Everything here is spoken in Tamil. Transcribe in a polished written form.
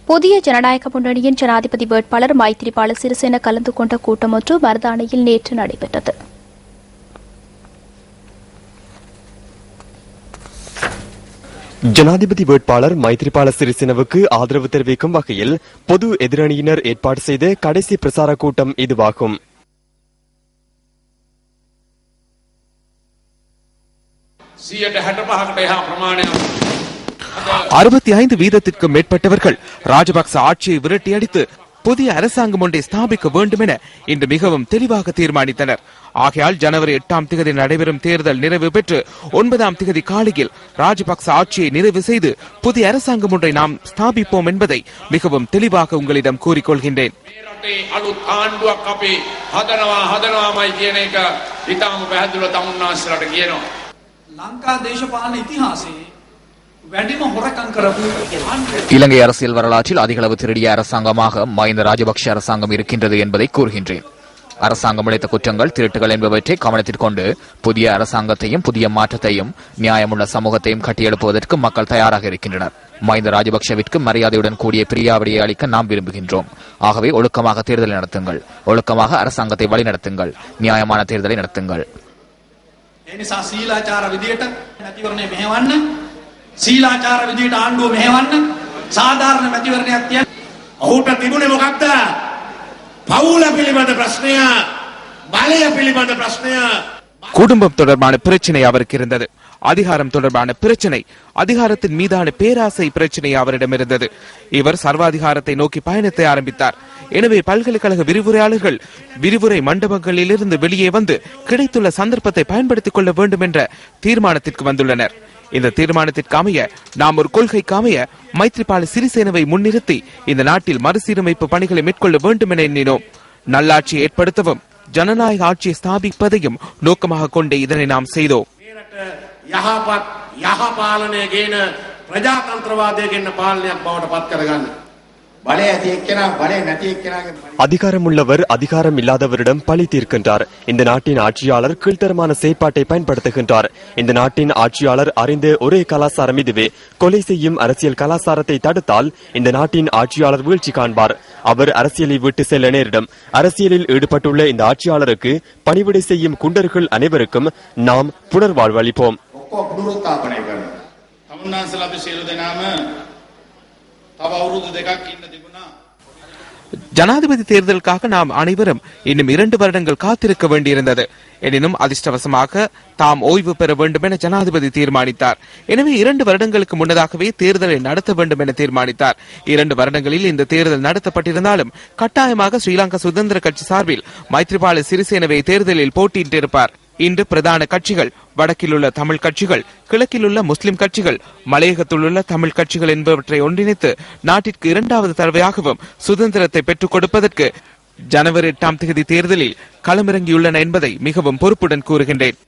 புதிய ஜனநாயக முன்னணியின் ஜனாதிபதி வேட்பாளர் மைத்திரிபால சிறிசேன கலந்து கொண்ட கூட்டம் ஒன்று மருதானையில் நேற்று நடைபெற்றது. ஜனாதிபதி வேட்பாளர் மைத்திரிபால சிறிசேனவுக்கு ஆதரவு தெரிவிக்கும் வகையில் பொது எதிரணியினர் ஏற்பாடு செய்த கடைசி பிரசார கூட்டம் இதுவாகும். 65 வீதத்திற்கும் மேற்பட்டவர்கள் ராஜபக்ச ஆட்சியை விரட்டியடித்து புதிய அரசாங்கம் ஒன்றை ஸ்தாபிக்க வேண்டும் என இன்று மிகவும் தெளிவாக தீர்மானித்தனர். ஆகையால் ஜனவரி 8ஆம் தேதி நடைபெறும் தேர்தல் நிறைவு பெற்று 9ஆம் தேதி காலையில் ராஜபக்ச ஆட்சியை நிறைவு செய்து புதிய அரசாங்கம் ஒன்றை நாம் ஸ்தாபிப்போம் என்பதை மிகவும் தெளிவாக உங்களிடம் கூறிக்கொள்கின்றேன். இலங்கை அரசியல் வரலாற்றில் அதிகளவு திருடிய அரசாங்கமாக மஹிந்த ராஜபக்ஷ அரசாங்கம் இருக்கின்றது என்பதை கூறுகின்றேன். அரசாங்கம் இழைத்த குற்றங்கள், திருட்டுகள் என்பவற்றை கவனத்தில் கொண்டு புதிய அரசாங்கத்தையும் புதிய மாற்றத்தையும் நியாயமுள்ள சமூகத்தையும் கட்டியெழுப்புவதற்கு மக்கள் தயாராக இருக்கின்றனர். மஹிந்த ராஜபக்ஷவிற்கு மரியாதையுடன் கூடிய பிரியாவிடையை அளிக்க நாம் விரும்புகின்றோம். ஆகவே ஒழுக்கமாக தேர்தலை நடத்துங்கள், ஒழுக்கமாக அரசாங்கத்தை வழிநடத்துங்கள், நியாயமான தேர்தலை நடத்துங்கள். සීලාචාර විදියට ආණ්ඩුව මෙහෙවන්න සාධාරණ මැතිවරණයක් තියන්න. ඔහුට තිබුණේ මොකක්ද? පවුල පිළිබඳ ප්‍රශ්නය, බලය පිළිබඳ ප්‍රශ්නය. குடும்பம் தொடர்பான பிரச்சனை அவருக்கு இருந்தது. அதிகாரம் தொடர்பான பிரச்சனை, அதிகாரத்தின் மீதான பேராசை பிரச்சனை அவரிடம் இருந்தது. இவர் சர்வாதிகாரத்தை நோக்கி பயணத்தை ஆரம்பித்தார். எனவே பல்கலைக்கழக விரிவுரையாளர்கள் விரிவுரை மண்டபங்களிலிருந்து வெளியே வந்து கிடைத்துள்ள சந்தர்ப்பத்தை பயன்படுத்திக் கொள்ள வேண்டும் என்ற தீர்மானத்திற்கு வந்துள்ளனர். இந்த தீர்மானத்திற்கு அமைய நாம் ஒரு கொள்கைக்கு அமைய மைத்ரிபால சிறிசேனவை முன்னிறுத்தி இந்த நாட்டில் மறுசீரமைப்பு பணிகளை மேற்கொள்ள வேண்டும் என எண்ணினோம். நல்லாட்சியை ஏற்படுத்தவும் ஜனநாயக ஆட்சியை ஸ்தாபிப்பதையும் நோக்கமாக கொண்டே இதனை நாம் செய்தோம். அதிகாரம் உள்ளவர் அதிகாரம் இல்லாதவரிடம் பழி தீர்க்கின்றார். இந்த நாட்டின் ஆட்சியாளர் கீழ்த்தரமான செயற்பாட்டை பயன்படுத்துகின்றார். இந்த நாட்டின் ஆட்சியாளர் அறிந்த ஒரே கலாச்சாரம் இதுவே. கொலை செய்யும் அரசியல் கலாச்சாரத்தை தடுத்தால் இந்த நாட்டின் ஆட்சியாளர் வீழ்ச்சி காண்பார். அவர் அரசியலை விட்டு செல்ல நேரிடும். அரசியலில் ஈடுபட்டுள்ள இந்த ஆட்சியாளருக்கு பணிவிடை செய்யும் குண்டர்கள் அனைவருக்கும் நாம் புனர்வாழ்வு அளிப்போம். ஜனாதிபதி தேர்தலுக்காக நாம் அனைவரும் இன்னும் 2 வருடங்கள் காத்திருக்க வேண்டியிருந்தது. எனினும் அதிர்ஷ்டவசமாக தாம் ஓய்வு பெற வேண்டும் என ஜனாதிபதி தீர்மானித்தார். எனவே 2 வருடங்களுக்கு முன்னதாகவே தேர்தலை நடத்த வேண்டும் என தீர்மானித்தார். 2 வருடங்களில் இந்த தேர்தல் நடத்தப்பட்டிருந்தாலும் கட்டாயமாக ஸ்ரீலங்கா சுதந்திர கட்சி சார்பில் மைத்ரிபால சிறிசேனவை தேர்தலில் போட்டியிட்டிருப்பார். இன்று பிரதான கட்சிகள், வடக்கில் உள்ள தமிழ் கட்சிகள், கிழக்கில் உள்ள முஸ்லிம் கட்சிகள், மலையகத்தில் உள்ள தமிழ் கட்சிகள் என்பவற்றை ஒன்றிணைத்து நாட்டிற்கு 2வது தடவையாகவும் சுதந்திரத்தை பெற்றுக் கொடுப்பதற்கு ஜனவரி 8ஆம் தேதி தேர்தலில் களமிறங்கியுள்ளன என்பதை மிகவும் பொறுப்புடன் கூறுகின்றேன்.